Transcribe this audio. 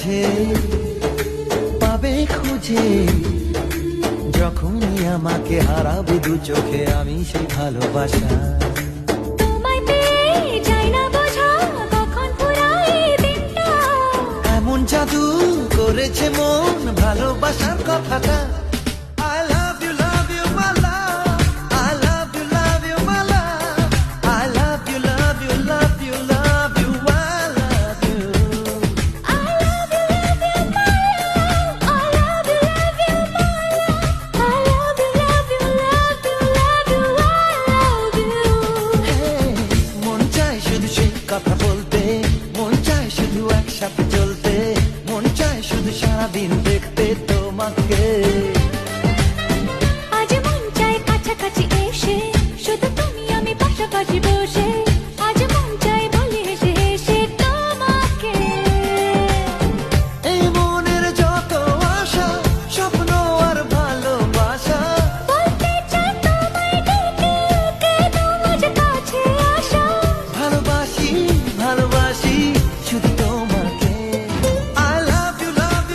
বুঝে পাবে খুঁজে, যখনই আমাকে হারাবে দু চোখে আমি সেই ভালোবাসা। তোমায় পেয়ে যাই না বোঝা কখন ফুরায় দিনটা। এমন জাদু করেছে মন ভালোবাসার কথাটা। I love you, my love. I love you, my love. I love you, love you, love you, love you. I love you. I love you, my love. I love you, my love. I love you, love you, love you, love you. I love you. Hey, মন চায় শুধু সেই কথা বলতে, মন চায় শুধু একসাথে চলতে, মন চায় শুধু সারাদিন দেখতে তোমাকে।